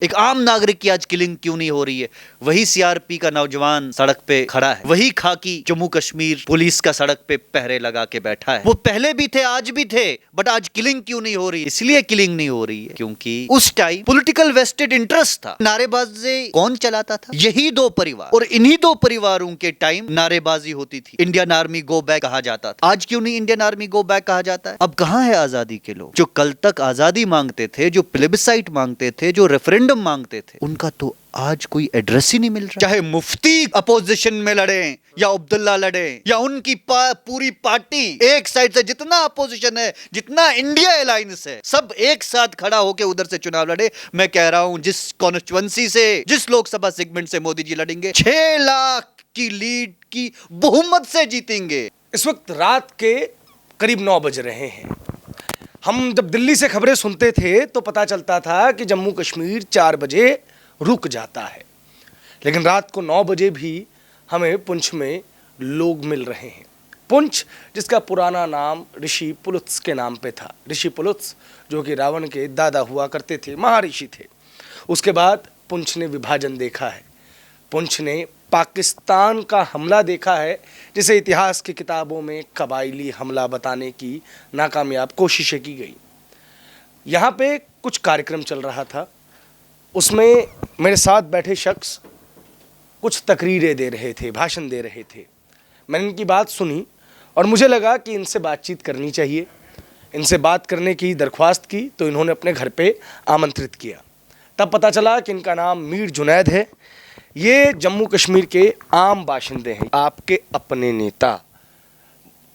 एक आम नागरिक की आज किलिंग क्यों नहीं हो रही है? वही सीआरपी का नौजवान सड़क पे खड़ा है, वही खाकी जम्मू कश्मीर पुलिस का सड़क पे पहरे लगा के बैठा है। वो पहले भी थे, आज भी थे, बट आज किलिंग क्यों नहीं हो रही? इसलिए किलिंग नहीं हो रही है क्योंकि उस टाइम पॉलिटिकल वेस्टेड इंटरेस्ट था। नारेबाजी कौन चलाता था? यही दो परिवार, और इन्हीं दो परिवारों के टाइम नारेबाजी होती थी। इंडियन आर्मी गो बैक कहा जाता था। आज क्यों नहीं इंडियन आर्मी गो बैक कहा जाता है? अब कहां है आजादी के लोग जो कल तक आजादी मांगते थे, जो प्लेबिसाइट मांगते थे, जो रेफरेंडम मांगते थे? उनका तो आज कोई एड्रेस ही नहीं मिल रहा। चाहे मुफ्ती अपोजिशन में लड़े या अब्दुल्ला लड़े या उनकी पूरी पार्टी, एक साइड से जितना अपोजिशन है, जितना इंडिया अलायंस है, सब एक साथ खड़ा होकर उधर से चुनाव लड़े। मैं कह रहा हूं जिस कॉन्स्टिट्यूएंसी से, जिस लोकसभा सेगमेंट से मोदी जी लड़ेंगे, 6 लाख की लीड की बहुमत से जीतेंगे। इस वक्त रात के करीब 9 बज रहे हैं। हम जब दिल्ली से खबरें सुनते थे तो पता चलता था कि जम्मू कश्मीर 4 बजे रुक जाता है, लेकिन रात को 9 बजे भी हमें पुंछ में लोग मिल रहे हैं। पुंछ, जिसका पुराना नाम ऋषि पुलुत्स के नाम पे था। ऋषि पुलुत्स जो कि रावण के दादा हुआ करते थे, महर्षि थे। उसके बाद पुंछ ने विभाजन देखा है। पुंछ ने पाकिस्तान का हमला देखा है, जिसे इतिहास की किताबों में कबायली हमला बताने की नाकामयाब कोशिशें की गई। यहाँ पे कुछ कार्यक्रम चल रहा था, उसमें मेरे साथ बैठे शख्स कुछ तकरीरें दे रहे थे, भाषण दे रहे थे। मैंने इनकी बात सुनी और मुझे लगा कि इनसे बातचीत करनी चाहिए। इनसे बात करने की दरख्वास्त की तो इन्होंने अपने घर पे आमंत्रित किया। तब पता चला कि इनका नाम मीर जुनैद है। ये जम्मू कश्मीर के आम बाशिंदे हैं। आपके अपने नेता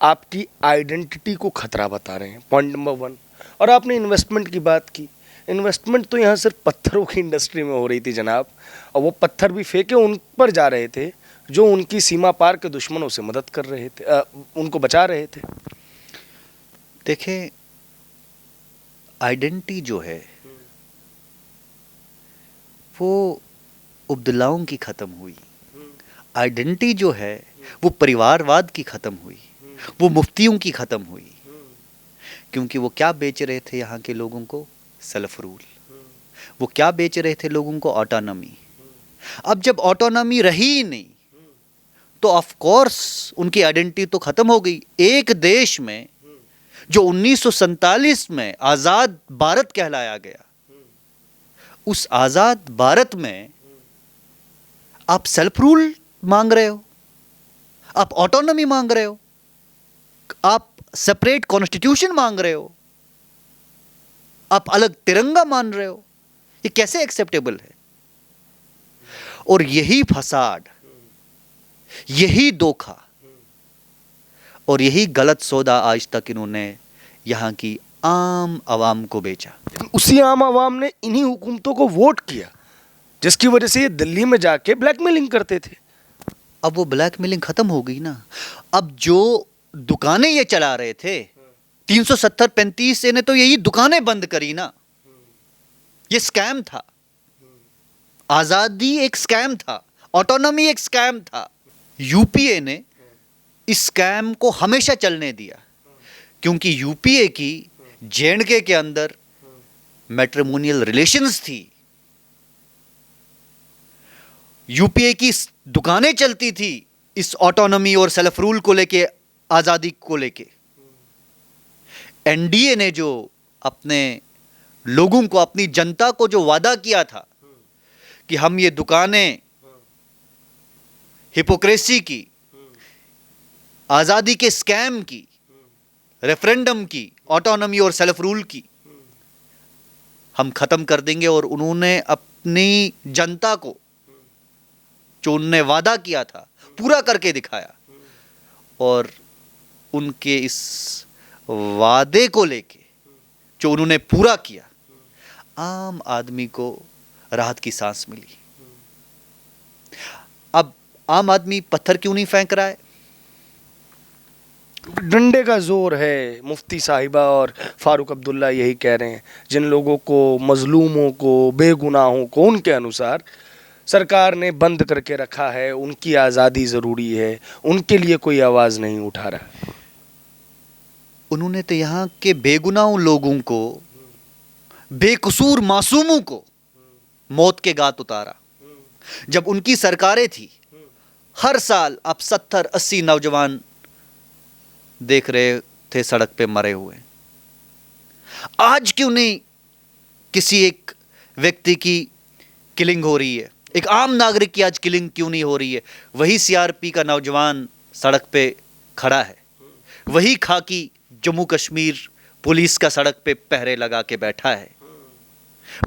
आपकी आइडेंटिटी को खतरा बता रहे हैं, पॉइंट नंबर 1। और आपने इन्वेस्टमेंट की बात की। इन्वेस्टमेंट तो यहाँ सिर्फ पत्थरों की इंडस्ट्री में हो रही थी जनाब, और वो पत्थर भी फेंके उन पर जा रहे थे जो उनकी सीमा पार के दुश्मनों से मदद कर रहे थे, उनको बचा रहे थे। देखें, आइडेंटिटी जो है वो अब्दुल्लाओं की खत्म हुई। आइडेंटिटी जो है वो परिवारवाद की खत्म हुई, वो मुफ्तियों की खत्म हुई। क्योंकि वो क्या बेच रहे थे यहाँ के लोगों को? Self rule. वो क्या बेच रहे थे लोगों को? ऑटोनॉमी। अब जब ऑटोनॉमी रही ही नहीं तो ऑफ कोर्स उनकी आइडेंटिटी तो खत्म हो गई। एक देश में जो 1947 में आजाद भारत कहलाया गया, उस आजाद भारत में आप सेल्फ रूल मांग रहे हो, आप ऑटोनॉमी मांग रहे हो, आप सेपरेट कॉन्स्टिट्यूशन मांग रहे हो, आप अलग तिरंगा मान रहे हो। ये कैसे एक्सेप्टेबल है? और यही फसाड, यही धोखा और यही गलत सौदा आज तक इन्होंने यहां की आम आवाम को बेचा। उसी आम आवाम ने इन्हीं हुकूमतों को वोट किया, जिसकी वजह से ये दिल्ली में जाके ब्लैकमेलिंग करते थे। अब वो ब्लैकमेलिंग खत्म हो गई ना। अब जो दुकानें ये चला रहे थे, 370-35 ने तो यही दुकानें बंद करी ना। ये स्कैम था। आजादी एक स्कैम था, ऑटोनॉमी एक स्कैम था। यूपीए ने इस स्कैम को हमेशा चलने दिया, क्योंकि यूपीए की जेएंडके के अंदर मैट्रिमोनियल रिलेशंस थी। यूपीए की दुकानें चलती थी इस ऑटोनॉमी और सेल्फ रूल को लेके, आजादी को लेके। एनडीए ने जो अपने लोगों को, अपनी जनता को जो वादा किया था कि हम ये दुकानें हिपोक्रेसी की, आजादी के स्कैम की, रेफरेंडम की, ऑटोनॉमी और सेल्फ रूल की हम खत्म कर देंगे, और उन्होंने अपनी जनता को जो उन्होंने वादा किया था पूरा करके दिखाया। और उनके इस वादे को लेके जो उन्होंने पूरा किया, आम आदमी को राहत की सांस मिली। अब आम आदमी पत्थर क्यों नहीं फेंक रहा है? डंडे का जोर है। मुफ्ती साहिबा और फारूक अब्दुल्ला यही कह रहे हैं। जिन लोगों को, मजलूमों को, बेगुनाहों को उनके अनुसार सरकार ने बंद करके रखा है, उनकी आज़ादी ज़रूरी है, उनके लिए कोई आवाज़ नहीं उठा रहा। उन्होंने तो यहाँ के बेगुनाह लोगों को, बेकसूर मासूमों को मौत के घाट उतारा। जब उनकी सरकारें थी, हर साल आप 70-80 नौजवान देख रहे थे सड़क पे मरे हुए। आज क्यों नहीं किसी एक व्यक्ति की किलिंग हो रही है? एक आम नागरिक की आज किलिंग क्यों नहीं हो रही है? वही सीआरपी का नौजवान सड़क पे खड़ा है, वही खाकी जम्मू कश्मीर पुलिस का सड़क पे पहरे लगा के बैठा है,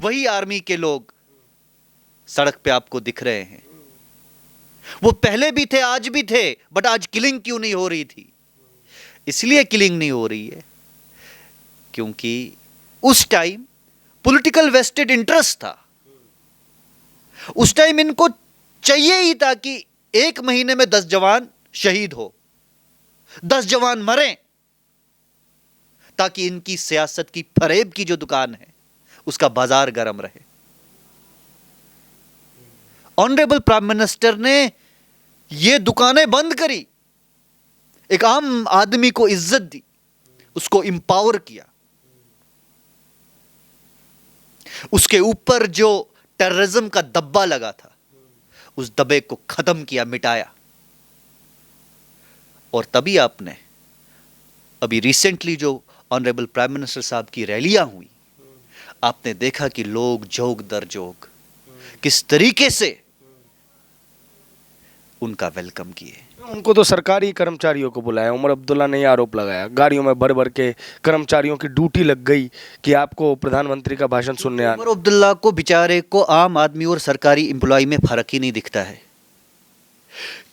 वही आर्मी के लोग सड़क पे आपको दिख रहे हैं। वो पहले भी थे, आज भी थे, बट आज किलिंग क्यों नहीं हो रही थी? इसलिए किलिंग नहीं हो रही है क्योंकि उस टाइम पॉलिटिकल वेस्टेड इंटरेस्ट था। उस टाइम इनको चाहिए ही था कि 1 महीने में 10 जवान शहीद हो, 10 जवान मरें, ताकि इनकी सियासत की फरेब की जो दुकान है उसका बाजार गर्म रहे। ऑनरेबल प्राइम मिनिस्टर ने ये दुकानें बंद करी, एक आम आदमी को इज्जत दी, उसको इंपावर किया, उसके ऊपर जो टेररिज्म का दब्बा लगा था उस दबे को खत्म किया, मिटाया। और तभी आपने अभी रिसेंटली जो ऑनरेबल प्राइम मिनिस्टर साहब की रैलियां हुई, आपने देखा कि लोग जोग दर जोग किस तरीके से उनका वेलकम किए। उनको तो सरकारी कर्मचारियों को बुलाया। उमर अब्दुल्ला ने आरोप लगाया, गाड़ियों में भर भर के कर्मचारियों की ड्यूटी लग गई कि आपको प्रधानमंत्री का भाषण सुनने आना। उमर अब्दुल्ला को बेचारे को आम आदमी और सरकारी एम्प्लॉय में फर्क ही नहीं दिखता है,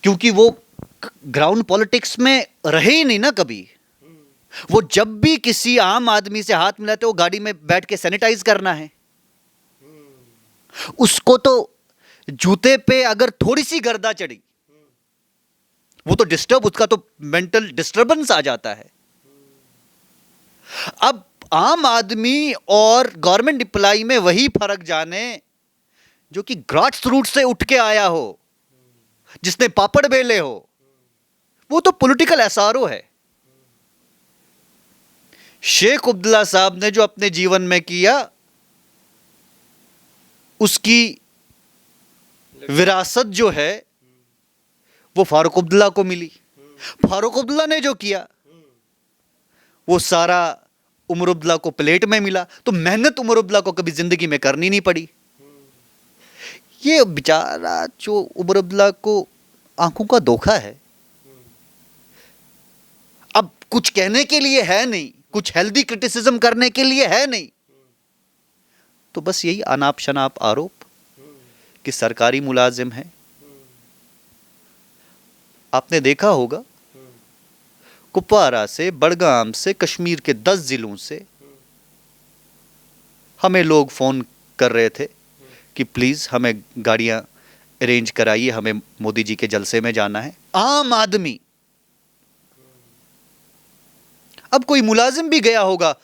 क्योंकि वो ग्राउंड पॉलिटिक्स में रहे ही नहीं ना कभी। वो जब भी किसी आम आदमी से हाथ मिलाते वो गाड़ी में बैठ के सैनिटाइज करना है। उसको तो जूते पे अगर थोड़ी सी गर्दा चढ़ी वो तो डिस्टर्ब, उसका तो मेंटल डिस्टर्बेंस आ जाता है। अब आम आदमी और गवर्नमेंट एम्प्लॉय में वही फर्क जाने जो कि ग्रास रूट से उठ के आया हो, जिसने पापड़ बेले हो, वो तो पॉलिटिकल एसआरओ है। शेख अब्दुल्ला साहब ने जो अपने जीवन में किया उसकी विरासत जो है वो फारूक अब्दुल्ला को मिली। फारूक अब्दुल्ला ने जो किया वो सारा उमर अब्दुल्ला को प्लेट में मिला। तो मेहनत उमर अब्दुल्ला को कभी जिंदगी में करनी नहीं पड़ी। ये बेचारा जो उमर अब्दुल्ला को आंखों का धोखा है। अब कुछ कहने के लिए है नहीं, कुछ हेल्दी क्रिटिसिज्म करने के लिए है नहीं, तो बस यही अनाप शनाप आरोप कि सरकारी मुलाजिम है। आपने देखा होगा कुपवारा से, बड़गाम से, कश्मीर के 10 जिलों से हमें लोग फोन कर रहे थे कि प्लीज हमें गाड़ियां अरेंज कराइए, हमें मोदी जी के जलसे में जाना है। आम आदमी, अब कोई मुलाजिम भी गया होगा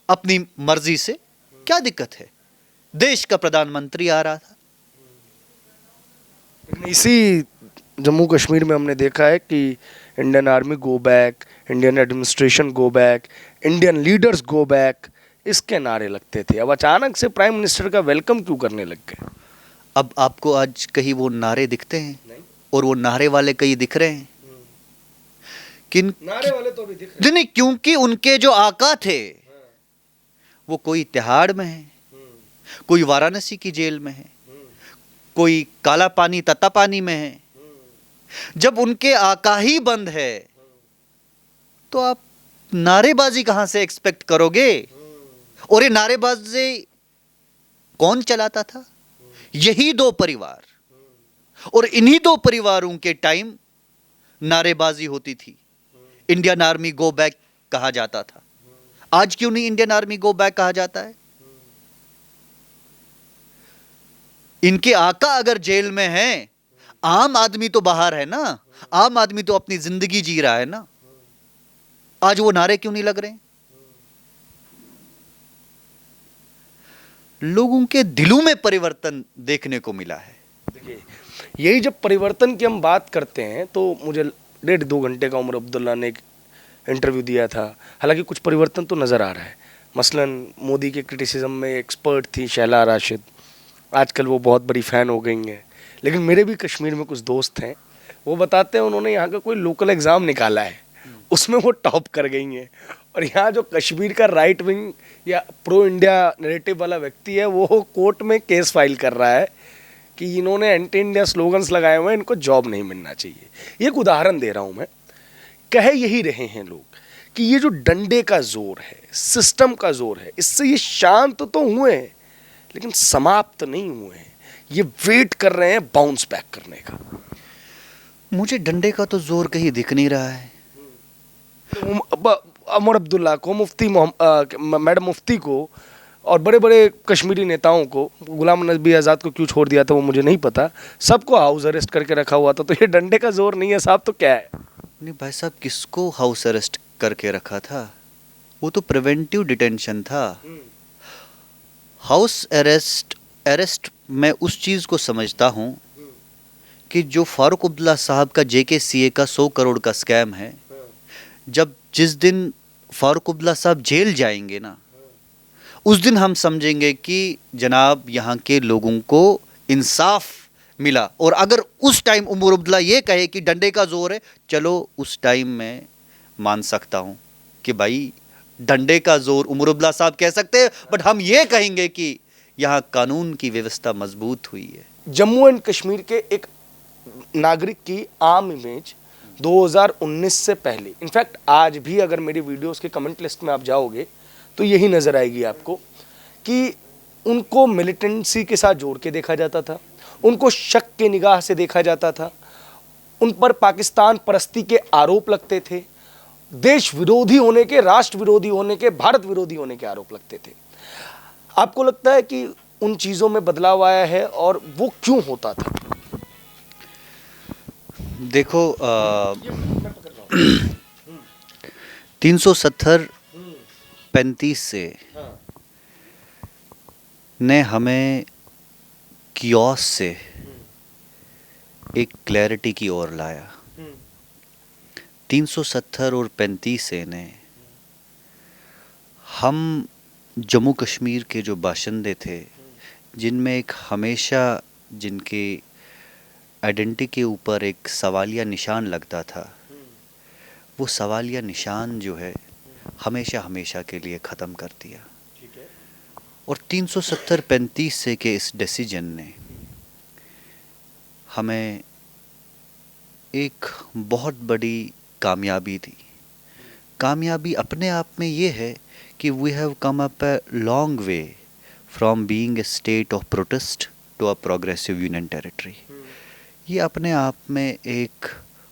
अपनी मर्जी से, क्या दिक्कत है? देश का प्रधानमंत्री आ रहा था। इसी जम्मू कश्मीर में हमने देखा है कि Indian army go back, Indian administration go back, Indian leaders go back, इसके नारे लगते थे। अब अचानक से प्राइम मिनिस्टर का वेलकम क्यों करने लग गए? अब आपको आज कहीं वो नारे दिखते हैं? नहीं। और वो नारे वाले कहीं दिख रहे हैं? किन नारे वाले तो अभी दिख रहे नहीं, क्योंकि उनके जो आका थे वो कोई तिहाड़ में है, कोई वाराणसी की जेल में है, कोई काला पानी तत्ता पानी में है। जब उनके आका ही बंद है तो आप नारेबाजी कहां से एक्सपेक्ट करोगे? और ये नारेबाजी कौन चलाता था? यही 2 परिवार, और इन्हीं 2 परिवारों के टाइम नारेबाजी होती थी। इंडियन आर्मी गो बैक कहा जाता था। आज क्यों नहीं इंडियन आर्मी गो बैक कहा जाता है? इनके आका अगर जेल में हैं, आम आदमी तो बाहर है ना, आम आदमी तो अपनी जिंदगी जी रहा है ना। आज वो नारे क्यों नहीं लग रहे? लोगों के दिलों में परिवर्तन देखने को मिला है। देखिए, यही जब परिवर्तन की हम बात करते हैं तो मुझे 1.5-2 घंटे का उमर अब्दुल्ला ने एक इंटरव्यू दिया था। हालांकि कुछ परिवर्तन तो नज़र आ रहा है। मसलन मोदी के क्रिटिसिज्म में एक्सपर्ट थी शैला राशिद, आजकल वो बहुत बड़ी फ़ैन हो गई हैं। लेकिन मेरे भी कश्मीर में कुछ दोस्त हैं, वो बताते हैं उन्होंने यहाँ का कोई लोकल एग्ज़ाम निकाला है, उसमें वो टॉप कर गई हैं। और यहाँ जो कश्मीर का राइट विंग या प्रो इंडिया नैरेटिव वाला व्यक्ति है, वो कोर्ट में केस फाइल कर रहा है कि इन्होंने एंटी इंडिया स्लोगन्स लगाए हुए हैं, इनको जॉब नहीं मिलना चाहिए। ये एक उदाहरण दे रहा हूँ मैं। कह यही रहे हैं लोग कि ये जो डंडे का जोर है, सिस्टम का जोर है, इससे ये शांत तो हुए हैं लेकिन समाप्त नहीं हुए हैं। ये वेट कर रहे हैं बाउंस बैक करने का। मुझे डंडे का तो जोर कहीं दिख नहीं रहा है। उमर अब्दुल्ला को, मैडम मुफ्ती को और बड़े बड़े कश्मीरी नेताओं को, गुलाम नबी आज़ाद को क्यों छोड़ दिया था वो मुझे नहीं पता, सबको हाउस अरेस्ट करके रखा हुआ था। तो ये डंडे का जोर नहीं है साहब, तो क्या है? नहीं भाई साहब, किसको हाउस अरेस्ट करके रखा था? वो तो प्रिवेंटिव डिटेंशन था। हाउस अरेस्ट मैं उस चीज़ को समझता हूँ कि जो फारूक अब्दुल्ला साहब का JKCA का 100 करोड़ का स्कैम है, जब जिस दिन फारूक अब्दुल्ला साहब जेल जाएंगे ना, उस दिन हम समझेंगे कि जनाब यहाँ के लोगों को इंसाफ मिला। और अगर उस टाइम उमर अब्दुल्ला ये कहे कि डंडे का जोर है, चलो उस टाइम मैं मान सकता हूँ कि भाई डंडे का जोर उमर अब्दुल्ला साहब कह सकते हैं, बट हम ये कहेंगे कि यहाँ कानून की व्यवस्था मजबूत हुई है। जम्मू एंड कश्मीर के एक नागरिक की आम इमेज 2019 से पहले, इनफैक्ट आज भी अगर मेरी वीडियोस के कमेंट लिस्ट में आप जाओगे तो यही नज़र आएगी आपको कि उनको मिलिटेंसी के साथ जोड़ के देखा जाता था, उनको शक के निगाह से देखा जाता था, उन पर पाकिस्तान परस्ती के आरोप लगते थे, देश विरोधी होने के, राष्ट्र विरोधी होने के, भारत विरोधी होने के आरोप लगते थे। आपको लगता है कि उन चीज़ों में बदलाव आया है और वो क्यों होता था? देखो 370 35 से ने हमें कियोस से एक क्लैरिटी की ओर लाया। 370 और 35 से ने हम जम्मू कश्मीर के जो बाशिंदे थे, जिनमें एक हमेशा जिनके आइडेंटिटी के ऊपर एक सवालिया निशान लगता था, वो सवालिया निशान जो है हमेशा हमेशा के लिए ख़त्म कर दिया। और 370-35 से के इस डिसीजन ने हमें एक बहुत बड़ी कामयाबी दी। कामयाबी अपने आप में ये है कि we have come up a long way from being a state of protest to a progressive union territory. ये अपने आप में एक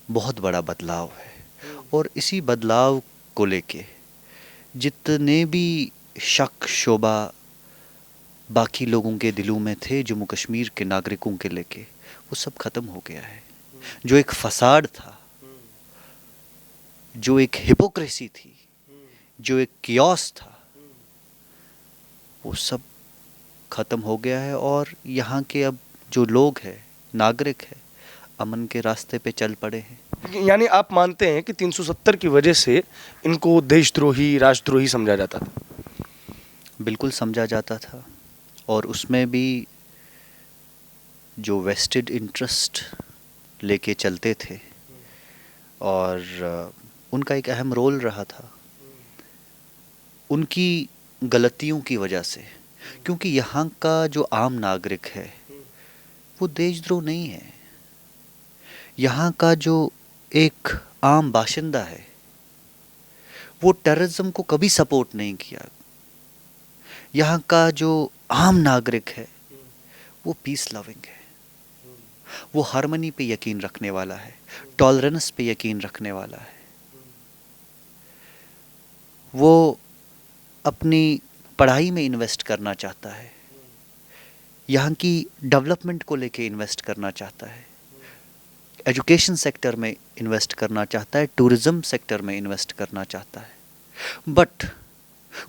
बहुत बड़ा बदलाव है। और इसी बदलाव को लेके जितने भी शक शोबा बाकी लोगों के दिलों में थे जम्मू कश्मीर के नागरिकों के लेके, वो सब ख़त्म हो गया है। जो एक फसाद था, जो एक हिपोक्रेसी थी, जो एक कियोस था, वो सब ख़त्म हो गया है। और यहाँ के अब जो लोग हैं, नागरिक हैं, अमन के रास्ते पे चल पड़े हैं। यानी आप मानते हैं कि 370 की वजह से इनको देशद्रोही, राष्ट्रद्रोही समझा जाता था? बिल्कुल समझा जाता था। और उसमें भी जो वेस्टेड इंटरेस्ट लेके चलते थे और उनका एक अहम रोल रहा था, उनकी गलतियों की वजह से। क्योंकि यहाँ का जो आम नागरिक है वो देशद्रोह नहीं है। यहाँ का जो एक आम बाशिंदा है वो टेररिज्म को कभी सपोर्ट नहीं किया। यहाँ का जो आम नागरिक है वो पीस लविंग है, वो हार्मनी पे यकीन रखने वाला है, टॉलरेंस पे यकीन रखने वाला है। वो अपनी पढ़ाई में इन्वेस्ट करना चाहता है, यहाँ की डेवलपमेंट को लेके इन्वेस्ट करना चाहता है, एजुकेशन सेक्टर में इन्वेस्ट करना चाहता है, टूरिज़्म सेक्टर में इन्वेस्ट करना चाहता है। बट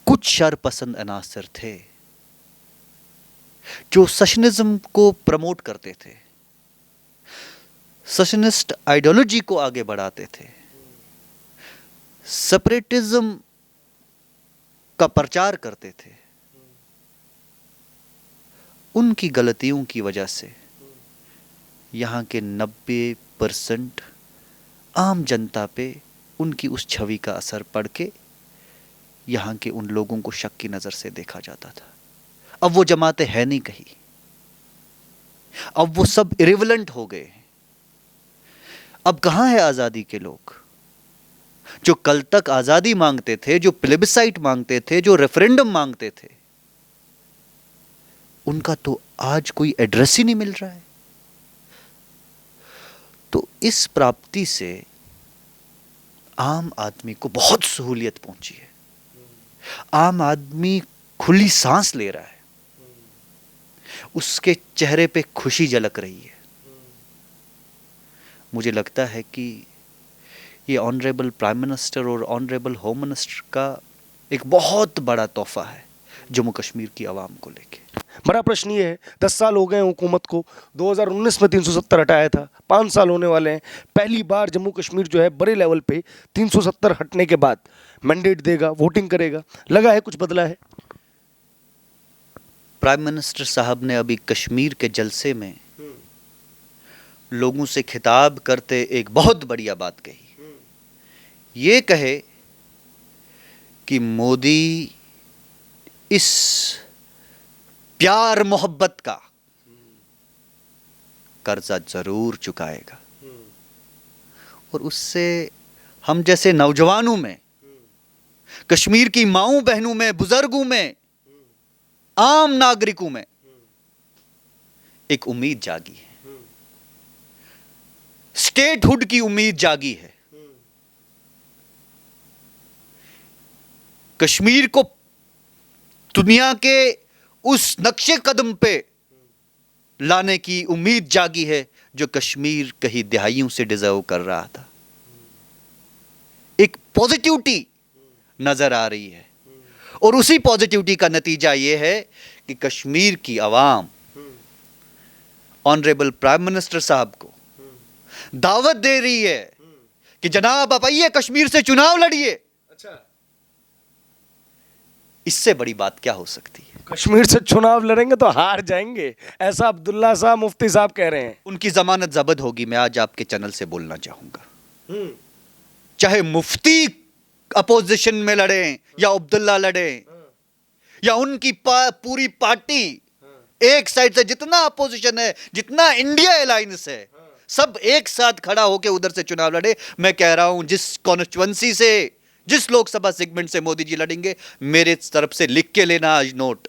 कुछ शरपसंद अनासर थे जो सेशनिज्म को प्रमोट करते थे, सेशनिस्ट आइडियोलॉजी को आगे बढ़ाते थे, सेपरेटिज्म का प्रचार करते थे। उनकी गलतियों की वजह से यहाँ के 90% आम जनता पे उनकी उस छवि का असर पड़ के यहाँ के उन लोगों को शक की नज़र से देखा जाता था। अब वो जमातें है नहीं कहीं, अब वो सब इरिवेलेंट हो गए हैं। अब कहाँ है आज़ादी के लोग जो कल तक आज़ादी मांगते थे, जो प्लेबिसाइट मांगते थे, जो रेफरेंडम मांगते थे? उनका तो आज कोई एड्रेस ही नहीं मिल रहा है। तो इस प्राप्ति से आम आदमी को बहुत सहूलियत पहुंची है। आम आदमी खुली सांस ले रहा है, उसके चेहरे पे खुशी झलक रही है। मुझे लगता है कि ये ऑनरेबल प्राइम मिनिस्टर और ऑनरेबल होम मिनिस्टर का एक बहुत बड़ा तोहफा है जम्मू कश्मीर की आवाम को लेके। बड़ा प्रश्न ये है, 10 साल हो गए हुकूमत को, 2019 में 370 हटाया था, 5 साल होने वाले हैं। पहली बार जम्मू कश्मीर जो है बड़े लेवल पे 370 हटने के बाद मैंडेट देगा, वोटिंग करेगा, लगा है कुछ बदला है? प्राइम मिनिस्टर साहब ने अभी कश्मीर के जलसे में लोगों से खिताब करते एक बहुत बढ़िया बात कही। ये कहे कि मोदी इस प्यार मोहब्बत का कर्जा जरूर चुकाएगा और उससे हम जैसे नौजवानों में, कश्मीर की माओं बहनों में, बुजुर्गों में, आम नागरिकों में एक उम्मीद जागी है, स्टेटहुड की उम्मीद जागी है। कश्मीर को दुनिया के उस नक्शे कदम पे लाने की उम्मीद जागी है जो कश्मीर कई दहाइयों से डिजर्व कर रहा था। एक पॉजिटिविटी नजर आ रही है और उसी पॉजिटिविटी का नतीजा यह है कि कश्मीर की आवाम ऑनरेबल प्राइम मिनिस्टर साहब को दावत दे रही है कि जनाब आप आइए, कश्मीर से चुनाव लड़िए। अच्छा, इससे बड़ी बात क्या हो सकती है? कश्मीर से चुनाव लड़ेंगे तो हार जाएंगे, ऐसा अब्दुल्ला साहब मुफ्ती साहब कह रहे हैं। उनकी जमानत जब्त होगी, मैं आज आपके चैनल से बोलना चाहूंगा। चाहे मुफ्ती अपोजिशन में लड़े या अब्दुल्ला लड़े या उनकी पूरी पार्टी, एक साइड से जितना अपोजिशन है, जितना इंडिया अलायंस है, सब एक साथ खड़ा होकर उधर से चुनाव लड़े। मैं कह रहा हूं जिस कॉन्स्टिट्यूएंसी से, जिस लोकसभा सेगमेंट से मोदी जी लड़ेंगे, मेरे तरफ से लिख के लेना आज नोट,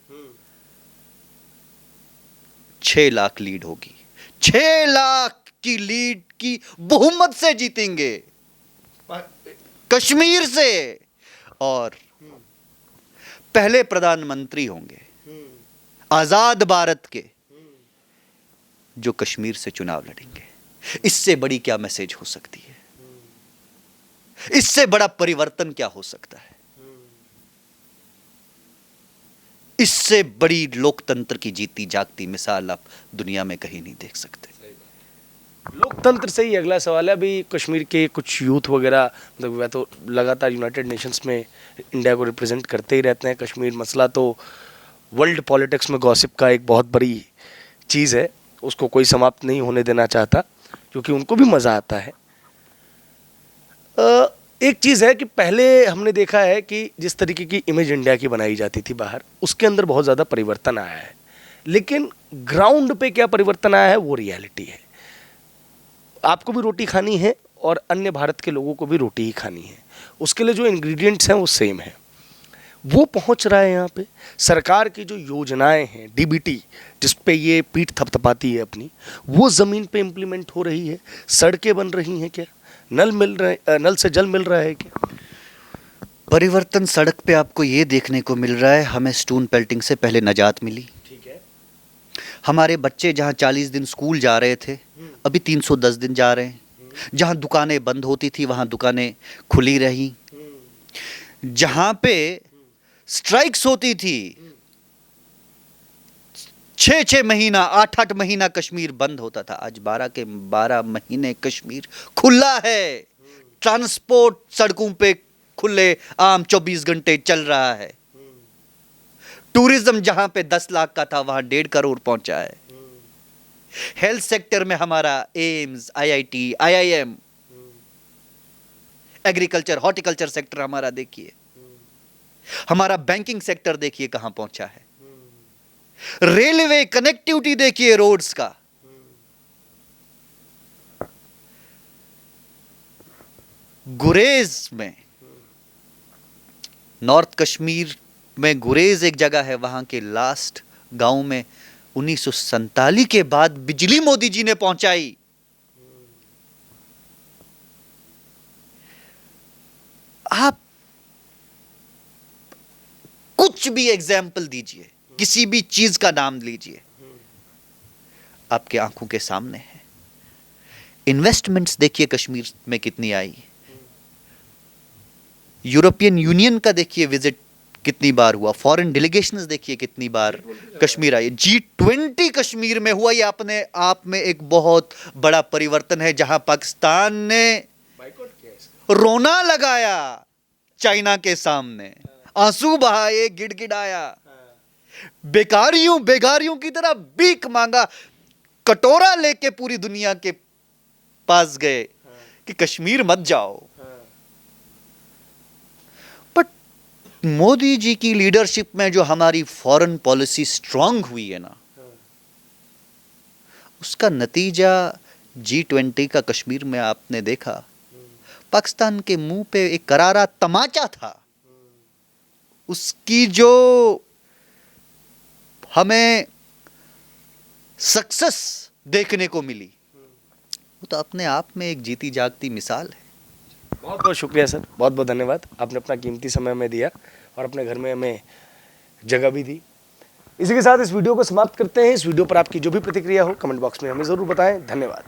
6 लाख लीड होगी। 6 लाख की लीड की बहुमत से जीतेंगे कश्मीर से और पहले प्रधानमंत्री होंगे आजाद भारत के जो कश्मीर से चुनाव लड़ेंगे। इससे बड़ी क्या मैसेज हो सकती है? इससे बड़ा परिवर्तन क्या हो सकता है? इससे बड़ी लोकतंत्र की जीती जागती मिसाल आप दुनिया में कहीं नहीं देख सकते। लोकतंत्र से ही अगला सवाल है। अभी कश्मीर के कुछ यूथ वगैरह, मतलब वह तो लगातार यूनाइटेड नेशंस में इंडिया को रिप्रेजेंट करते ही रहते हैं। कश्मीर मसला तो वर्ल्ड पॉलिटिक्स में गॉसिप का एक बहुत बड़ी चीज़ है, उसको कोई समाप्त नहीं होने देना चाहता क्योंकि उनको भी मज़ा आता है। एक चीज़ है कि पहले हमने देखा है कि जिस तरीके की इमेज इंडिया की बनाई जाती थी बाहर, उसके अंदर बहुत ज़्यादा परिवर्तन आया है, लेकिन ग्राउंड पे क्या परिवर्तन आया है वो रियलिटी है। आपको भी रोटी खानी है और अन्य भारत के लोगों को भी रोटी ही खानी है, उसके लिए जो इंग्रेडिएंट्स हैं वो सेम है, वो पहुंच रहा है यहाँ पे। सरकार की जो योजनाएं हैं, डीबीटी जिस पे ये पीठ थपथपाती है अपनी, वो ज़मीन पे इम्प्लीमेंट हो रही है। सड़कें बन रही हैं क्या? नल से जल मिल रहा है क्या? परिवर्तन सड़क पे आपको ये देखने को मिल रहा है, हमें स्टोन पेल्टिंग से पहले नजात मिली। ठीक है। हमारे बच्चे जहाँ 40 दिन स्कूल जा रहे थे, अभी 310 दिन जा रहे हैं। जहाँ दुकानें बंद होती थी वहाँ दुकानें खुली रही। जहाँ पे स्ट्राइक्स होती थी, 6-6 महीना, 8-8 महीना कश्मीर बंद होता था, आज 12 के 12 महीने कश्मीर खुला है। ट्रांसपोर्ट सड़कों पे खुले आम 24 घंटे चल रहा है। टूरिज्म जहां पे 10 लाख का था वहां 1.5 करोड़ पहुंचा है। हेल्थ सेक्टर में हमारा AIIMS, IIT, IIM, agriculture, horticulture sector हमारा देखिए, हमारा बैंकिंग सेक्टर देखिए कहां पहुंचा है। रेलवे कनेक्टिविटी देखिए, रोड्स का। गुरेज में, नॉर्थ कश्मीर में गुरेज एक जगह है, वहां के लास्ट गांव में 1947 के बाद बिजली मोदी जी ने पहुंचाई। आप कुछ भी एग्जाम्पल दीजिए, किसी भी चीज का नाम लीजिए, आपके आंखों के सामने है। इन्वेस्टमेंट्स देखिए कश्मीर में कितनी आई। यूरोपियन यूनियन का देखिए विजिट कितनी बार हुआ, फॉरेन डेलीगेशंस देखिए कितनी बार कश्मीर आई। G20 कश्मीर में हुआ, ये अपने आप में एक बहुत बड़ा परिवर्तन है, जहां पाकिस्तान ने रोना लगाया चाइना के सामने, आंसू बहाए, गिड़गिड़ाया, बेगारियों की तरह भीख मांगा, कटोरा लेके पूरी दुनिया के पास गए कि कश्मीर मत जाओ। बट मोदी जी की लीडरशिप में जो हमारी फॉरेन पॉलिसी स्ट्रांग हुई है ना, उसका नतीजा G20 का कश्मीर में आपने देखा। पाकिस्तान के मुंह पे एक करारा तमाचा था। उसकी जो हमें सक्सेस देखने को मिली, वो तो अपने आप में एक जीती जागती मिसाल है। बहुत बहुत शुक्रिया सर, बहुत बहुत धन्यवाद। आपने अपना कीमती समय हमें दिया और अपने घर में हमें जगह भी दी। इसी के साथ इस वीडियो को समाप्त करते हैं। इस वीडियो पर आपकी जो भी प्रतिक्रिया हो कमेंट बॉक्स में हमें ज़रूर बताएं। धन्यवाद।